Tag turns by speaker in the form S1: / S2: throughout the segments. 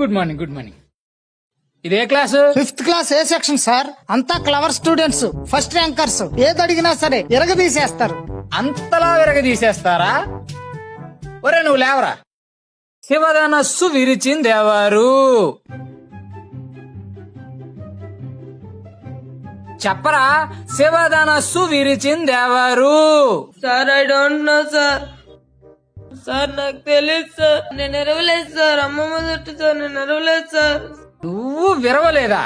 S1: Good morning good morning. ఇదే class?
S2: 5th class ఏ section sir. అంతా clever students, first rankers. ఏది అడిగినా సరే ఎరగదీసేస్తారు.
S1: అంతలా విరగదీసేస్తారా? ఒరే నువ్వు లేవరా. శివధనస్సు విరిచిందెవరు? చెప్పరా, శివధనస్సు విరిచిందెవరు?
S3: Sir I don't know sir. Sir నాకు తెలియదు సార్. నేను ఎరవలేదు సార్. అమ్మమ్మ చుట్టూ సార్. నేను ఎరవలేదు సార్.
S1: నువ్వు విరవలేదా?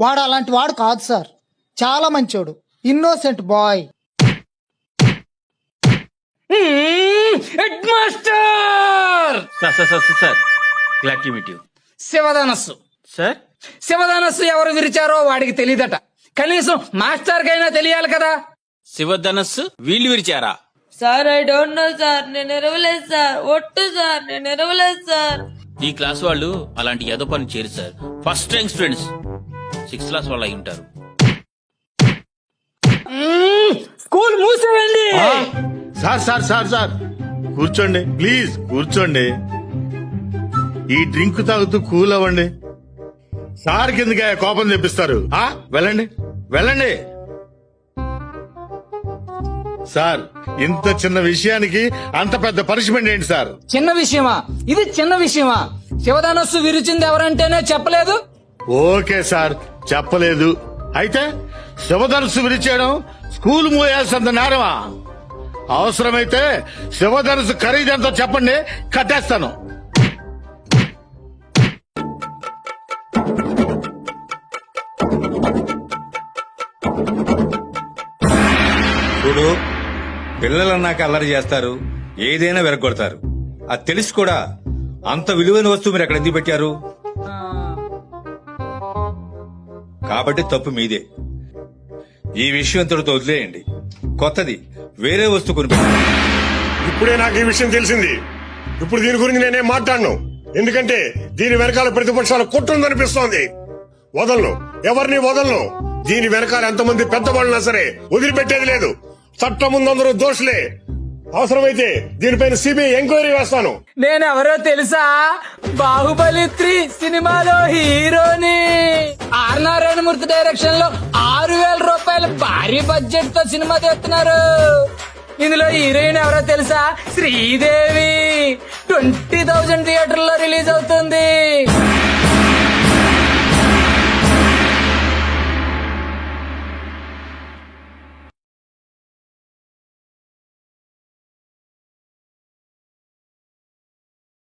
S2: వాడు అలాంటి వాడు కాదు సార్. చాలా మంచోడు, innocent boy.
S1: Head master
S4: sir glad to meet you.
S1: శివధనస్సు
S4: సార్
S1: శివధనస్సు ఎవరు విరిచారో వాడికి తెలియదట. కనీసం మాస్టర్ కైనా తెలియాలి కదా.
S4: శివధనస్సు వీళ్ళు విరిచారా?
S3: Sir I don't know sir. నేను ఎరవలేదు సార్. ఒట్టు సార్. నేను ఎరవలేదు సార్.
S4: ఈ క్లాస్ వాళ్ళు అలాంటి ఏదో పని చేయరు sir. First rank students 6th class వాళ్ళు అయి ఉంటారు.
S1: స్కూల్ మూసేయండి.
S5: సార్ సార్ సార్ సార్ కూర్చోండి ప్లీజ్, కూర్చోండి. ఈ డ్రింక్ తాగుతూ కూల్ అవ్వండి. సార్ కిందకే కోపం తెప్పిస్తారు. వెళ్ళండి వెళ్ళండి. సార్ ఇంత చిన్న విషయానికి అంత పెద్ద పనిష్మెంట్ ఏంటి సార్?
S1: చిన్న విషయమా ఇది? చిన్న విషయమా? శివధనస్సు విరిచింది ఎవరంటేనే చెప్పలేదు.
S5: ఓకే సార్, చెప్పలేదు. అయితే శివధనుసు విరిచేయడం స్కూల్ మూయాల్సినంత నేరమా? అవసరమైతే శివధనుసు ఖరీదెంతో చెప్పండి, కట్టేస్తాను.
S6: చూడు, పిల్లలన్నాక అల్లరి చేస్తారు, ఏదైనా వెరగొడతారు. అది తెలిసి కూడా అంత విలువైన వస్తువు మీరు ఎక్కడ ఎందుకు పెట్టారు? కాబట్టి తప్పు మీదే. ఈ విషయం ఇంతటితో వదిలేయండి. కొత్తది వేరే వస్తువు కొనిపెట్టండి.
S7: ఇప్పుడే నాకు ఈ విషయం తెలిసింది. ఇప్పుడు దీని గురించి నేనేం మాట్లాడను. ఎందుకంటే దీని వెనకాల ప్రతిపక్షాల కుట్రుందనిపిస్తోంది. వదలను, ఎవరిని వదలను. దీని వెనకాల ఎంతమంది పెద్దవాళ్ళున్నా సరే వదిలిపెట్టేది లేదు. చట్టం ముందందరూ దోషులే. అవసరమైతే దీనిపైన సిబిఐ ఎంక్వైరీ వేస్తాను.
S1: నేనెవరో తెలుసా? బాహుబలి 3 సినిమాలో హీరోని. ఆర్ నారాయణమూర్తి డైరెక్షన్ లో 6,000 రూపాయల భారీ బడ్జెట్ తో సినిమా తీస్తున్నారు. ఇందులో హీరోయిన్ ఎవరో తెలుసా? శ్రీదేవి. 20,000 థియేటర్లో రిలీజ్ అవుతుంది.